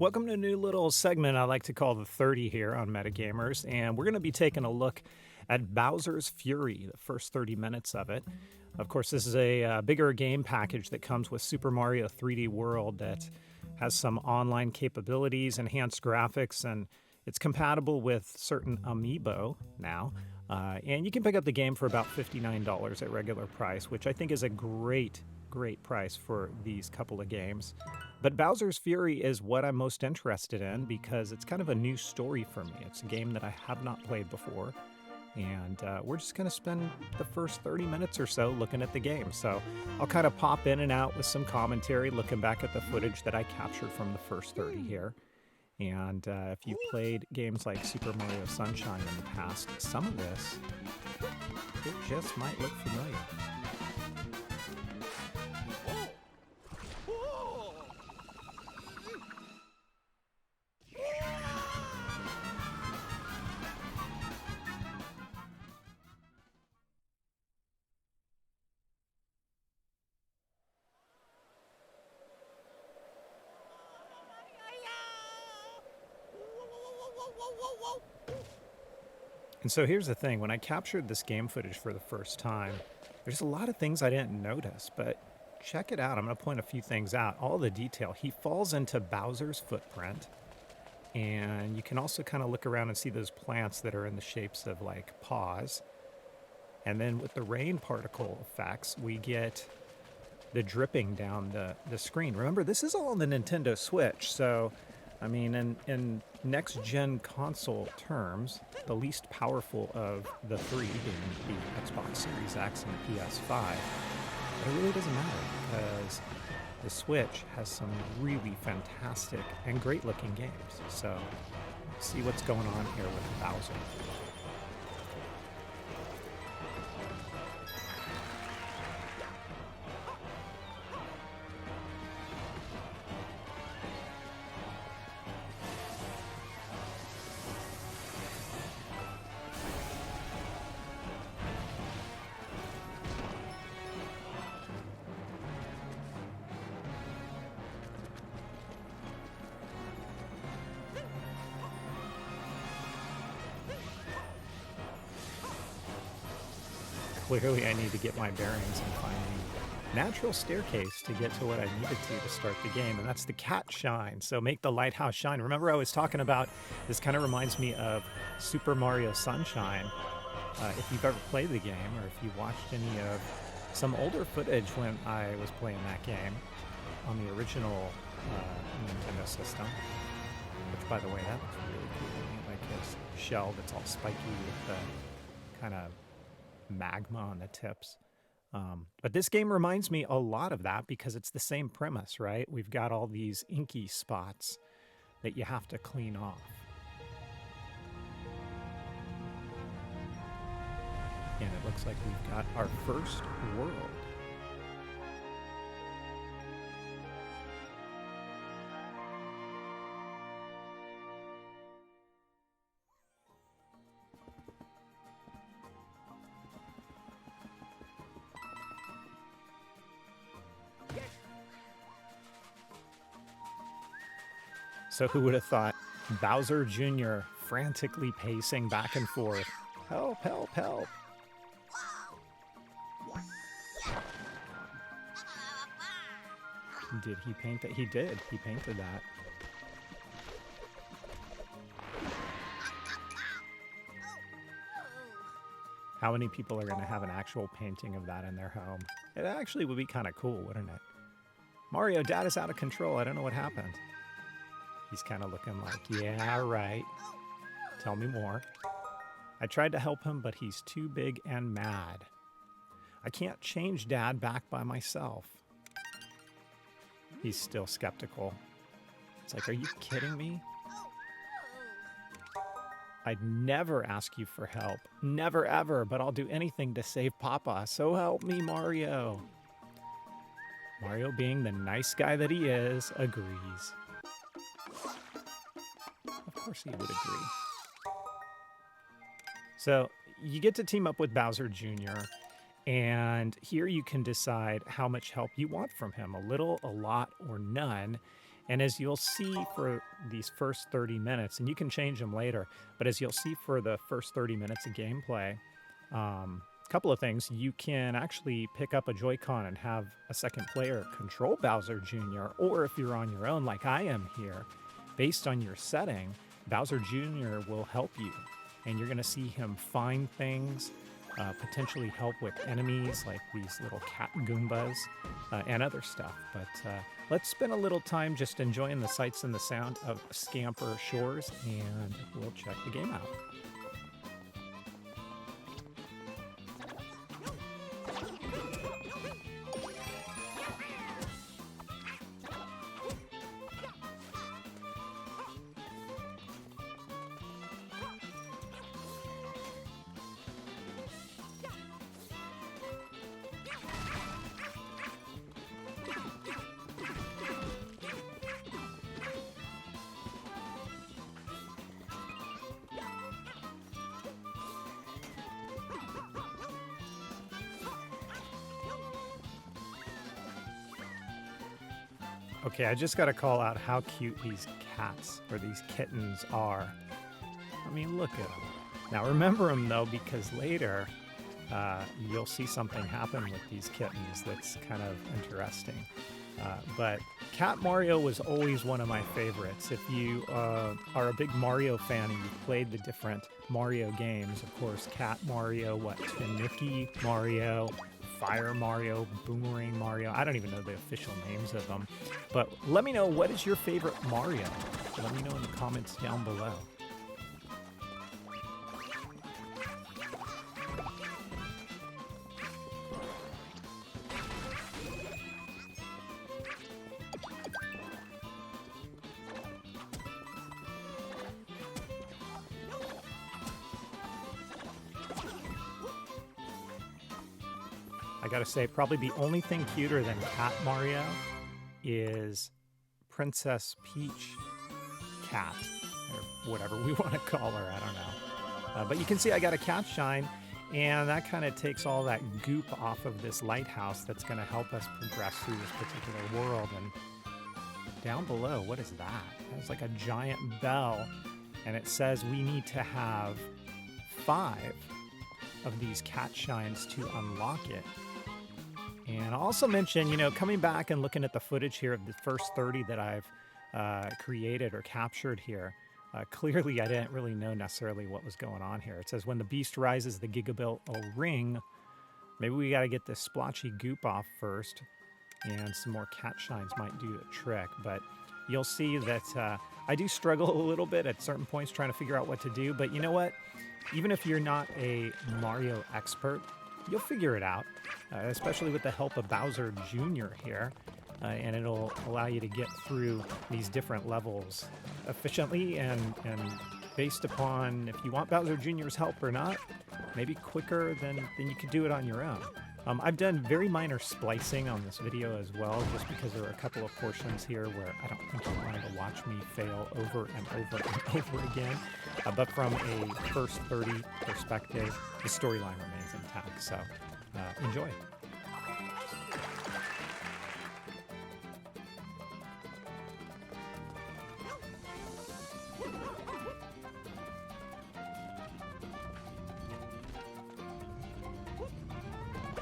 Welcome to a new little segment I like to call the 30 here on Metagamers, and we're going to be taking a look at Bowser's Fury, the first 30 minutes of it. Of course, this is a bigger game package that comes with Super Mario 3D World that has some online capabilities, enhanced graphics, and it's compatible with certain amiibo now. And you can pick up the game for about $59 at regular price, which I think is a great price for these couple of games. But Bowser's Fury is what I'm most interested in because it's kind of a new story for me. It's a game that I have not played before, and we're just going to spend the first 30 minutes or so looking at the game. So I'll kind of pop in and out with some commentary, looking back at the footage that I captured from the first 30 here. And if you played games like Super Mario Sunshine in the past, some of this, it just might look familiar. And so here's the thing, when I captured this game footage for the first time, there's a lot of things I didn't notice, but check it out. I'm going to point a few things out. All the detail. He falls into Bowser's footprint, and you can also kind of look around and see those plants that are in the shapes of like paws. And then with the rain particle effects, we get the dripping down the screen. Remember, this is all on the Nintendo Switch, so I mean, in next-gen console terms, the least powerful of the three being the Xbox Series X and the PS5, but it really doesn't matter because the Switch has some really fantastic and great-looking games. So, see what's going on here with Bowser. Clearly, I need to get my bearings and find the natural staircase to get to what I needed to start the game, and that's the cat shine. So make the lighthouse shine. Remember I was talking about, this kind of reminds me of Super Mario Sunshine. If you've ever played the game, or if you watched any of some older footage when I was playing that game on the original Nintendo system, which, by the way, that looks really cool. Like his shell that's all spiky with the kind of magma on the tips. But this game reminds me a lot of that because it's the same premise, right? We've got all these inky spots that you have to clean off. And it looks like we've got our first world. So who would have thought Bowser Jr. frantically pacing back and forth. Help, help, help. Did he paint that? He did. He painted that. How many people are going to have an actual painting of that in their home? It actually would be kind of cool, wouldn't it? Mario, Dad is out of control. I don't know what happened. He's kind of looking like, yeah, right. Tell me more. I tried to help him, but he's too big and mad. I can't change Dad back by myself. He's still skeptical. It's like, are you kidding me? I'd never ask you for help. Never, ever, but I'll do anything to save Papa. So help me, Mario. Mario, being the nice guy that he is, agrees. Of course he would agree. So you get to team up with Bowser Jr., and here you can decide how much help you want from him, a little, a lot, or none. And as you'll see for these first 30 minutes, and you can change them later, but as you'll see for the first 30 minutes of gameplay, a couple of things. You can actually pick up a Joy-Con and have a second player control Bowser Jr., or if you're on your own like I am here, based on your setting, Bowser Jr. will help you. And you're going to see him find things, potentially help with enemies like these little cat Goombas and other stuff. But let's spend a little time just enjoying the sights and the sound of Scamper Shores, and we'll check the game out. Okay, I just got to call out how cute these cats or these kittens are. I mean, look at them. Now remember them though, because later you'll see something happen with these kittens that's kind of interesting. But Cat Mario was always one of my favorites. If you are a big Mario fan and you've played the different Mario games, of course, Cat Mario, Tanuki Mario, Fire Mario, Boomerang Mario. I don't even know the official names of them. But let me know, what is your favorite Mario? Let me know in the comments down below. I gotta say, probably the only thing cuter than Cat Mario is Princess Peach Cat, or whatever we want to call her, I don't know. But you can see I got a cat shine, and that kind of takes all that goop off of this lighthouse that's going to help us progress through this particular world. And down below, what is that? It's like a giant bell, and it says we need to have 5 of these cat shines to unlock it. And I'll also mention, coming back and looking at the footage here of the first 30 that I've created or captured here, clearly I didn't really know necessarily what was going on here. It says when the beast rises the Gigabelt will ring. Maybe we got to get this splotchy goop off first, and some more cat shines might do the trick. But you'll see that I do struggle a little bit at certain points trying to figure out what to do. But you know what? Even if you're not a Mario expert, you'll figure it out, especially with the help of Bowser Jr. here, and it'll allow you to get through these different levels efficiently and based upon if you want Bowser Jr.'s help or not, maybe quicker than you could do it on your own. I've done very minor splicing on this video as well, just because there are a couple of portions here where I don't think you wanted to watch me fail over and over and over again. But from a first 30 perspective, the storyline remains intact, so enjoy.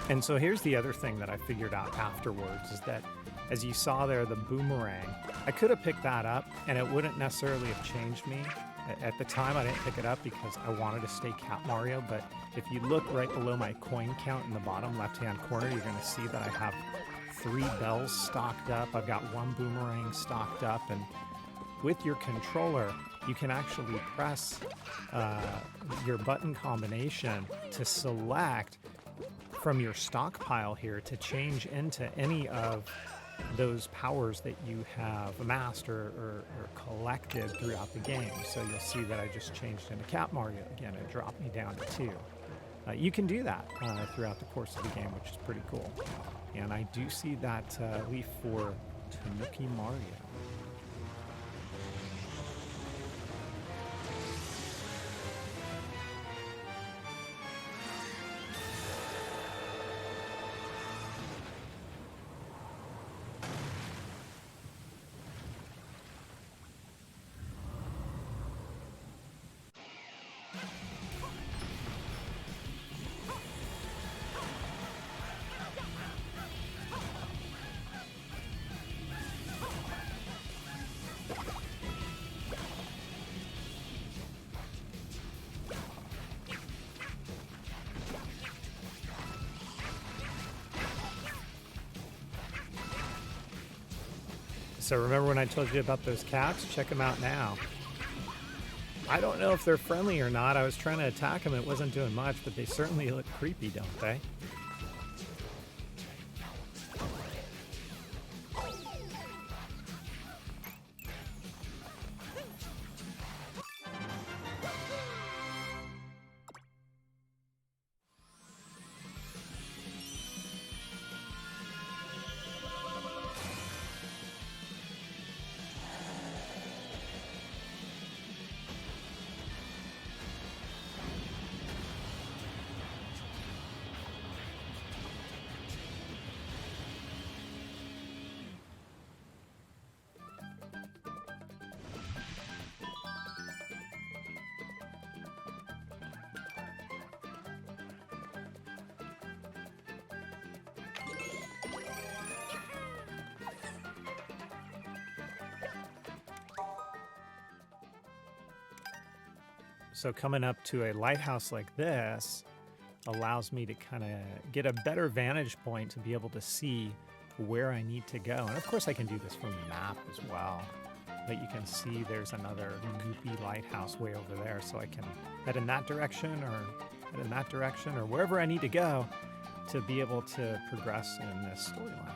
And so here's the other thing that I figured out afterwards is that, as you saw there, the boomerang, I could have picked that up and it wouldn't necessarily have changed me. At the time, I didn't pick it up because I wanted to stay Cat Mario, but if you look right below my coin count in the bottom left-hand corner, you're going to see that I have 3 bells stocked up. I've got 1 boomerang stocked up, and with your controller, you can actually press your button combination to select from your stockpile here to change into any of those powers that you have amassed or collected throughout the game. So you'll see that I just changed into Cat Mario again. It dropped me down to 2. You can do that throughout the course of the game, which is pretty cool. And I do see that leaf for Tanuki Mario. So remember when I told you about those cats? Check them out now. I don't know if they're friendly or not. I was trying to attack them. It wasn't doing much, but they certainly look creepy, don't they? So coming up to a lighthouse like this allows me to kind of get a better vantage point to be able to see where I need to go. And of course I can do this from the map as well. But you can see there's another goopy lighthouse way over there. So I can head in that direction or head in that direction or wherever I need to go to be able to progress in this storyline.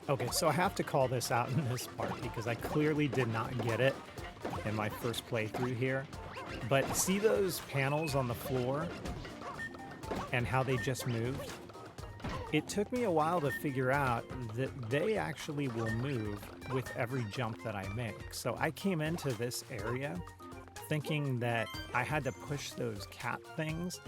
Okay, so I have to call this out in this part because I clearly did not get it in my first playthrough here. But see those panels on the floor and how they just moved? It took me a while to figure out that they actually will move with every jump that I make. So I came into this area thinking that I had to push those cat things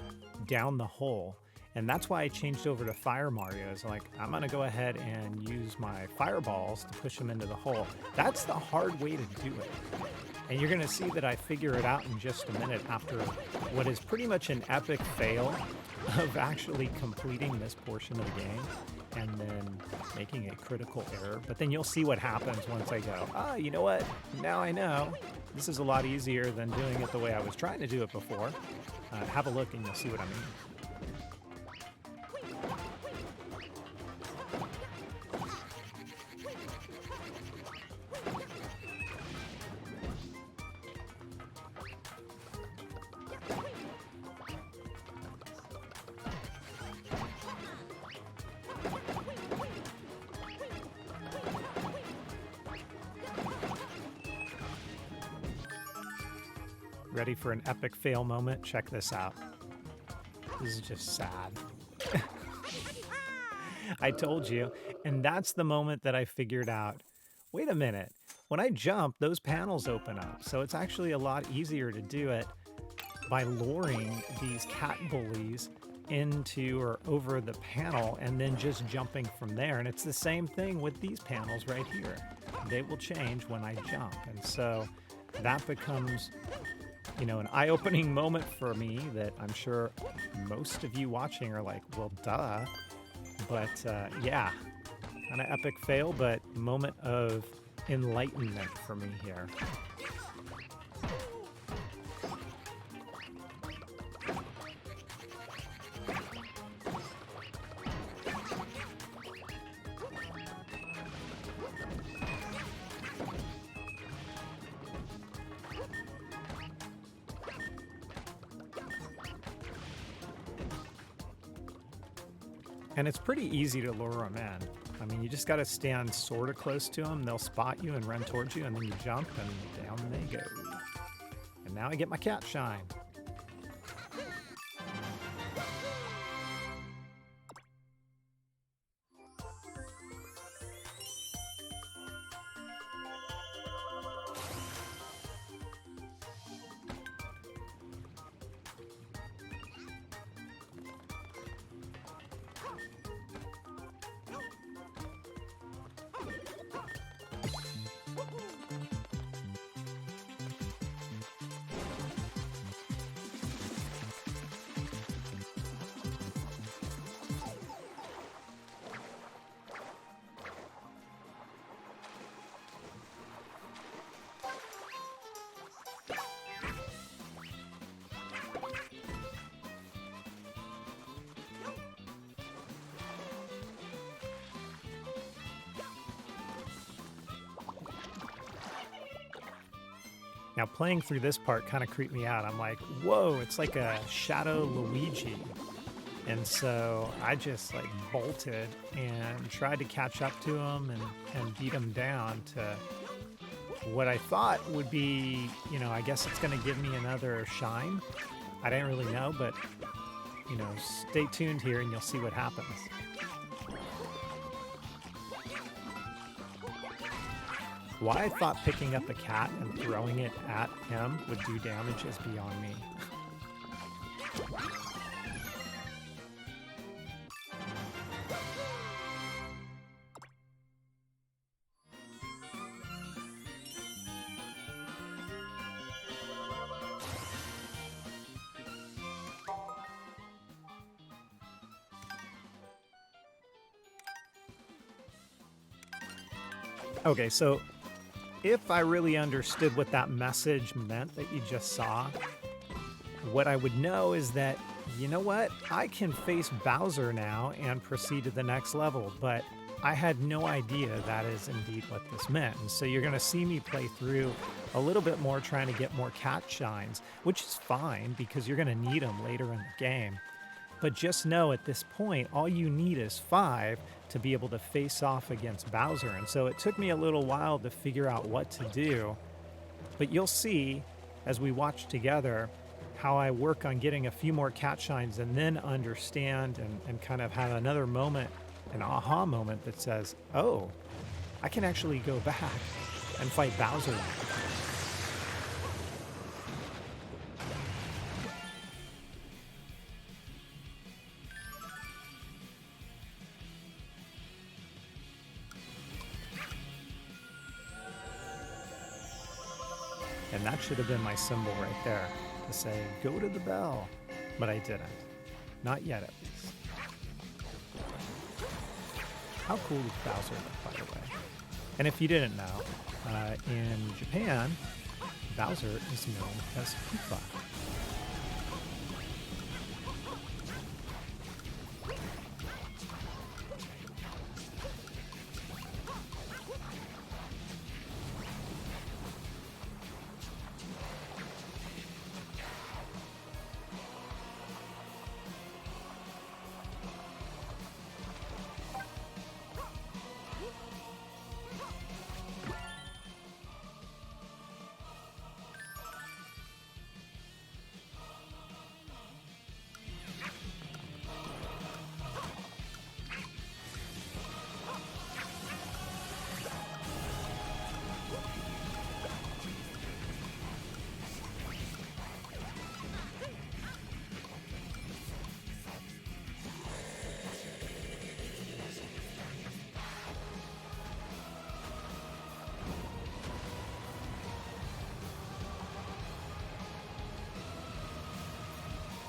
down the hole. And that's why I changed over to Fire Mario. It's like, I'm going to go ahead and use my fireballs to push them into the hole. That's the hard way to do it. And you're going to see that I figure it out in just a minute after what is pretty much an epic fail of actually completing this portion of the game and then making a critical error. But then you'll see what happens once I go, you know what? Now I know. This is a lot easier than doing it the way I was trying to do it before. Have a look and you'll see what I mean. Ready for an epic fail moment? Check this out. This is just sad. I told you. And that's the moment that I figured out, wait a minute. When I jump, those panels open up. So it's actually a lot easier to do it by luring these cat bullies into or over the panel and then just jumping from there. And it's the same thing with these panels right here. They will change when I jump. And so that becomes, you know, an eye-opening moment for me that I'm sure most of you watching are like, well, duh. But yeah, kind of epic fail, but moment of enlightenment for me here. And it's pretty easy to lure them in. I mean, you just got to stand sort of close to them. They'll spot you and run towards you, and then you jump, and down they go. And now I get my cat shine. Now, playing through this part kind of creeped me out. I'm like, whoa, it's like a Shadow Luigi. And so I just like bolted and tried to catch up to him and beat him down to what I thought would be, I guess it's going to give me another shine. I didn't really know, but, stay tuned here and you'll see what happens. Why I thought picking up a cat and throwing it at him would do damage is beyond me. Okay, so if I really understood what that message meant that you just saw, what I would know is that, you know what? I can face Bowser now and proceed to the next level, but I had no idea that is indeed what this meant. And so you're going to see me play through a little bit more trying to get more cat shines, which is fine because you're going to need them later in the game. But just know at this point, all you need is 5 to be able to face off against Bowser. And so it took me a little while to figure out what to do. But you'll see as we watch together how I work on getting a few more cat shines and then understand and kind of have another moment, an aha moment that says, oh, I can actually go back and fight Bowser now. And that should have been my symbol right there to say, go to the bell. But I didn't. Not yet, at least. How cool is Bowser look, by the way? And if you didn't know, in Japan, Bowser is known as Koopa.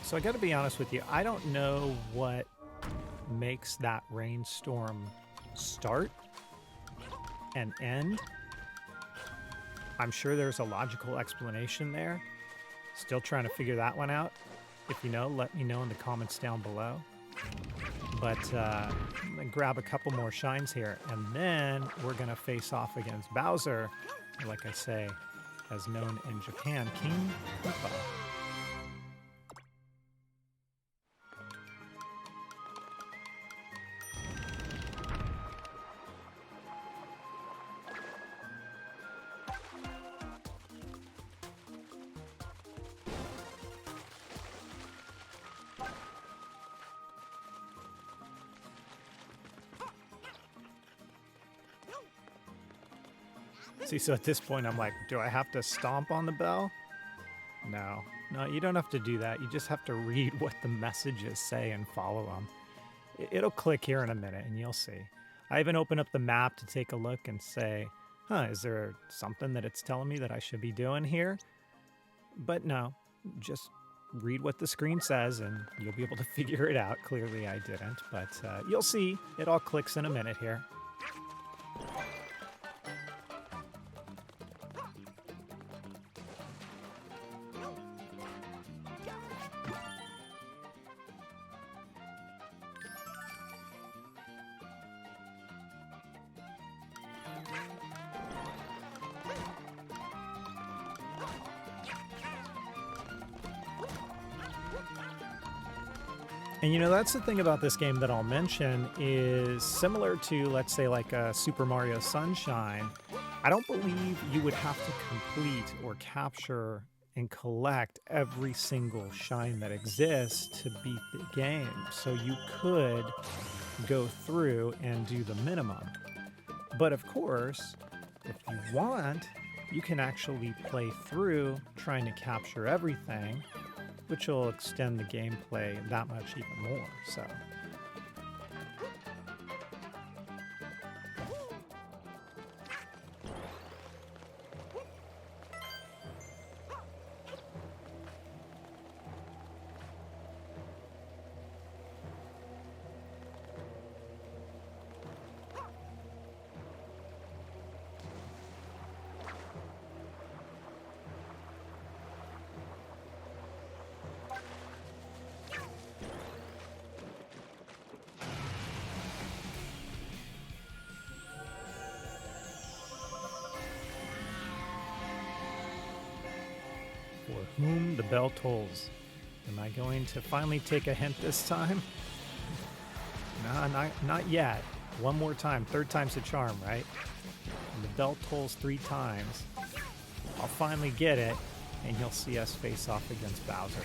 So I got to be honest with you, I don't know what makes that rainstorm start and end. I'm sure there's a logical explanation there. Still trying to figure that one out. If you know, let me know in the comments down below. But I'm going to grab a couple more shines here, and then we're going to face off against Bowser, like I say, as known in Japan, King Koopa. See, so at this point, I'm like, do I have to stomp on the bell? No, you don't have to do that. You just have to read what the messages say and follow them. It'll click here in a minute and you'll see. I even open up the map to take a look and say, is there something that it's telling me that I should be doing here? But no, just read what the screen says and you'll be able to figure it out. Clearly I didn't, but you'll see. It all clicks in a minute here. And that's the thing about this game that I'll mention is similar to, let's say, like a Super Mario Sunshine. I don't believe you would have to complete or capture and collect every single shine that exists to beat the game. So you could go through and do the minimum. But of course, if you want, you can actually play through trying to capture everything, which will extend the gameplay that much even more. So. For whom the bell tolls. Am I going to finally take a hint this time? No, not yet. One more time. Third time's a charm, right? And the bell tolls 3 times. I'll finally get it, and you'll see us face off against Bowser.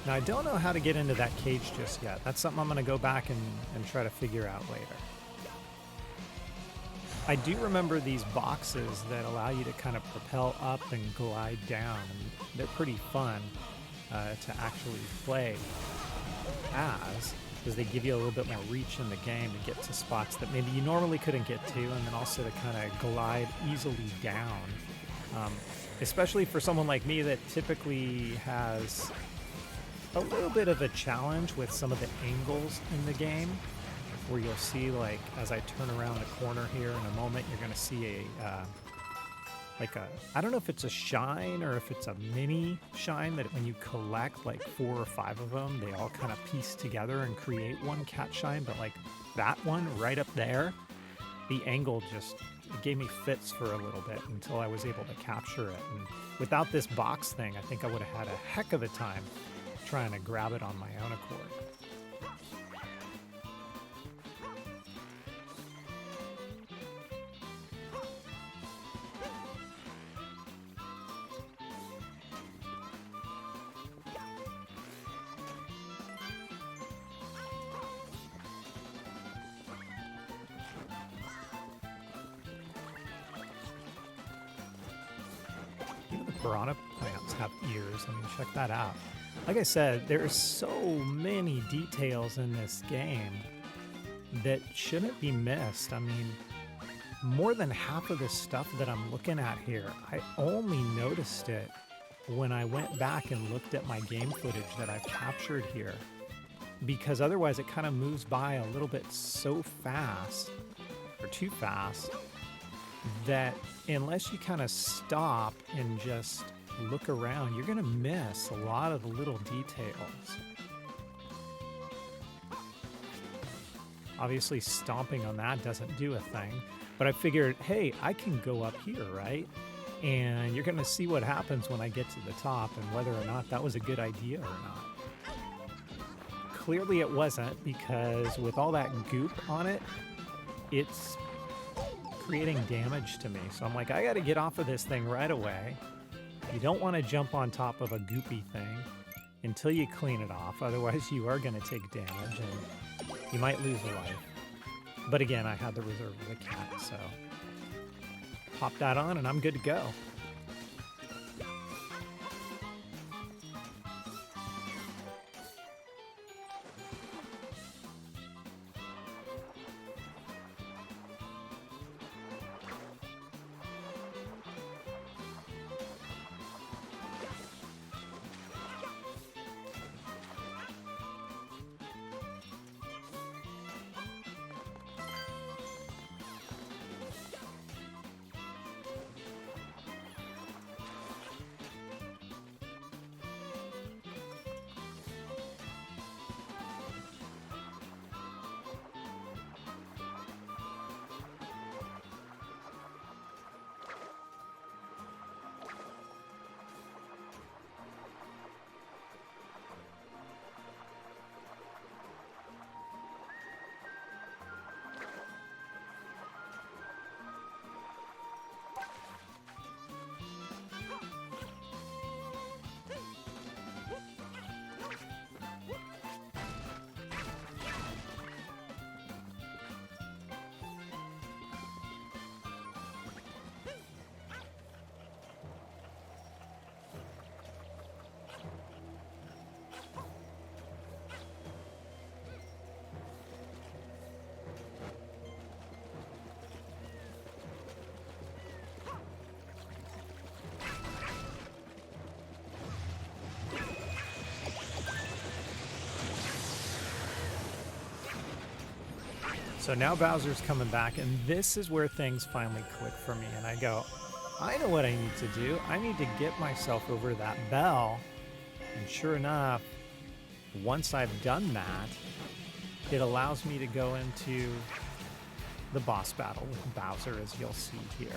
Now, I don't know how to get into that cage just yet. That's something I'm going to go back and try to figure out later. I do remember these boxes that allow you to kind of propel up and glide down. And they're pretty fun to actually play as, because they give you a little bit more reach in the game to get to spots that maybe you normally couldn't get to, and then also to kind of glide easily down. Especially for someone like me that typically has a little bit of a challenge with some of the angles in the game, where you'll see, like, as I turn around the corner here in a moment, you're going to see I don't know if it's a shine or if it's a mini shine that when you collect like 4 or 5 of them, they all kind of piece together and create one cat shine. But like that one right up there, the angle just gave me fits for a little bit until I was able to capture it. And without this box thing, I think I would have had a heck of a time trying to grab it on my own accord. Even the piranha plants have ears. I mean, check that out. Like I said, there's so many details in this game that shouldn't be missed. I mean, more than half of the stuff that I'm looking at here, I only noticed it when I went back and looked at my game footage that I've captured here, because otherwise it kind of moves by a little bit so fast, or too fast, that unless you kind of stop and just look around, you're gonna miss a lot of the little details. Obviously, stomping on that doesn't do a thing, but I figured, hey, I can go up here, right? And you're gonna see what happens when I get to the top and whether or not that was a good idea or not. Clearly it wasn't, because with all that goop on it, it's creating damage to me. So I'm like, I gotta get off of this thing right away. You don't want to jump on top of a goopy thing until you clean it off. Otherwise, you are going to take damage and you might lose a life. But again, I had the reserve of the cat, so pop that on and I'm good to go. So now Bowser's coming back, and this is where things finally click for me. And I go, I know what I need to do. I need to get myself over that bell. And sure enough, once I've done that, it allows me to go into the boss battle with Bowser, as you'll see here.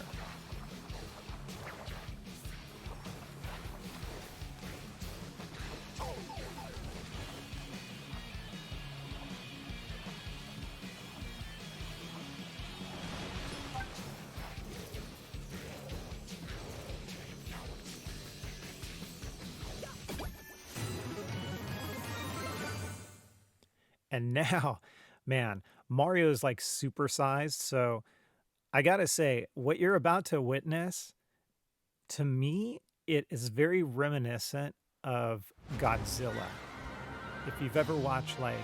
And now, man, Mario is like supersized. So I gotta say, what you're about to witness, to me, it is very reminiscent of Godzilla. If you've ever watched like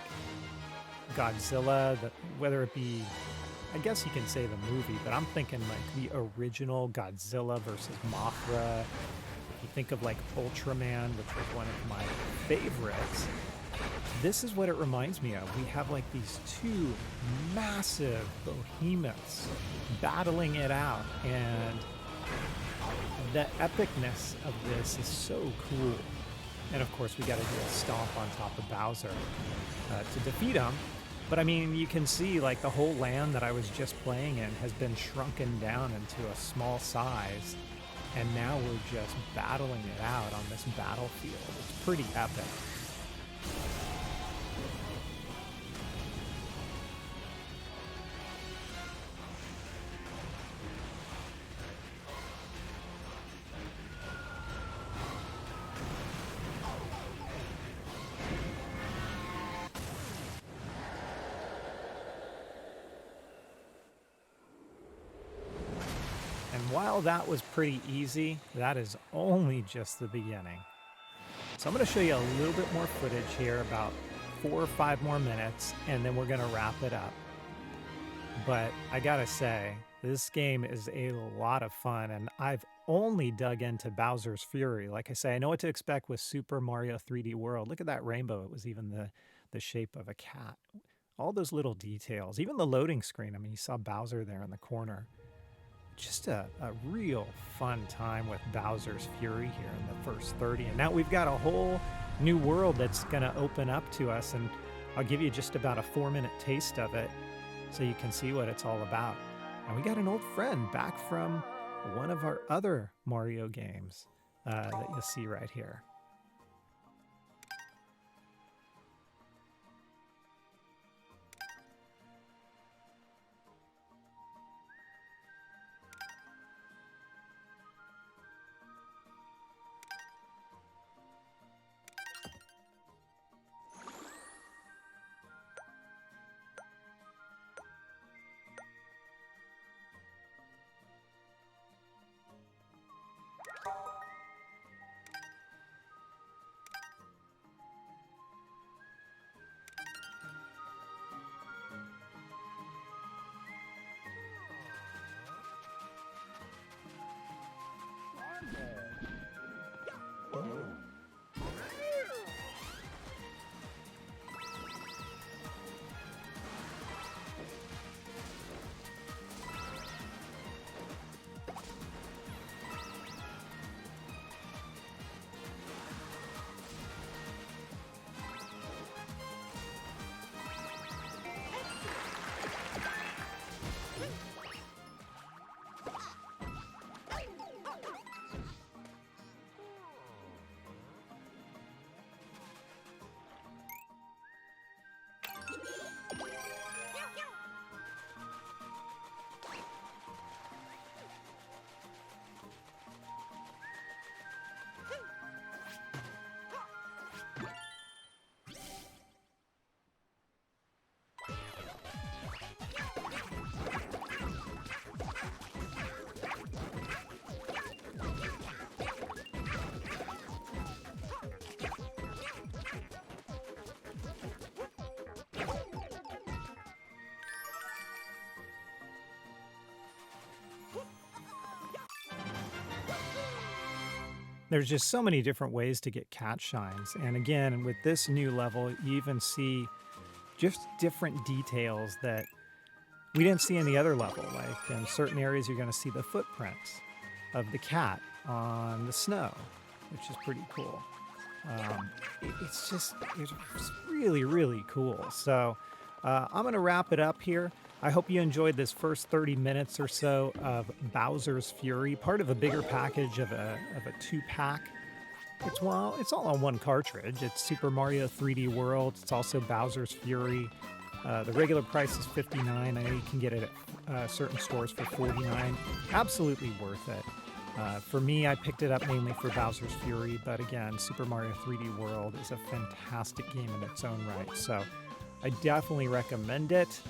Godzilla, whether it be, I guess you can say the movie, but I'm thinking like the original Godzilla versus Mothra. If you think of like Ultraman, which was one of my favorites, this is what it reminds me of. We have like these two massive behemoths battling it out, and the epicness of this is so cool. And of course, we got to do a stomp on top of Bowser to defeat him. But I mean, you can see like the whole land that I was just playing in has been shrunken down into a small size, and now we're just battling it out on this battlefield. It's pretty epic. And while that was pretty easy, that is only just the beginning. So I'm going to show you a little bit more footage here, about 4 or 5 more minutes, and then we're going to wrap it up. But I gotta say, this game is a lot of fun, and I've only dug into Bowser's Fury. Like I say, I know what to expect with Super Mario 3D World. Look at that rainbow. It was even the shape of a cat. All those little details, even the loading screen. I mean, you saw Bowser there in the corner. Just a real fun time with Bowser's Fury here in the first 30. And now we've got a whole new world that's going to open up to us, and I'll give you just about a 4-minute taste of it so you can see what it's all about. And we got an old friend back from one of our other Mario games that you'll see right here. There's just so many different ways to get cat shines. And again, with this new level, you even see just different details that we didn't see in the other level. Like in certain areas, you're going to see the footprints of the cat on the snow, which is pretty cool. It's really, really cool. So I'm going to wrap it up here. I hope you enjoyed this first 30 minutes or so of Bowser's Fury, part of a bigger package of a 2-pack. It's all on one cartridge. It's Super Mario 3D World. It's also Bowser's Fury. The regular price is $59. I know you can get it at certain stores for $49. Absolutely worth it. For me, I picked it up mainly for Bowser's Fury, but again, Super Mario 3D World is a fantastic game in its own right. So I definitely recommend it.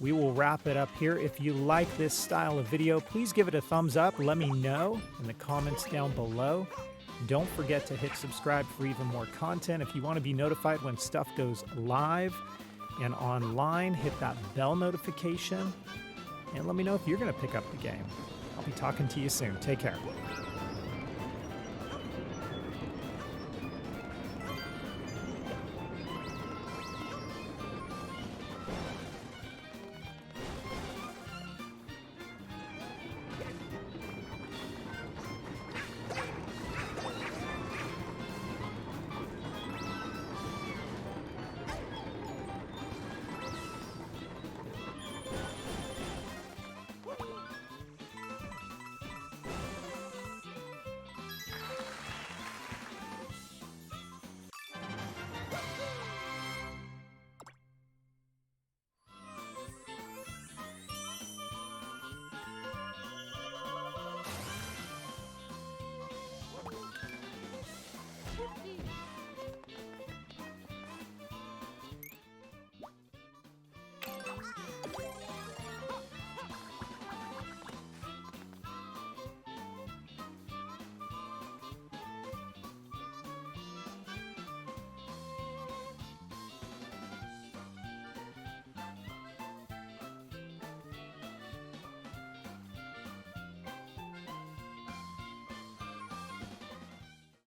We will wrap it up here. If you like this style of video, please give it a thumbs up. Let me know in the comments down below. Don't forget to hit subscribe for even more content. If you want to be notified when stuff goes live and online, hit that bell notification. And let me know if you're going to pick up the game. I'll be talking to you soon. Take care.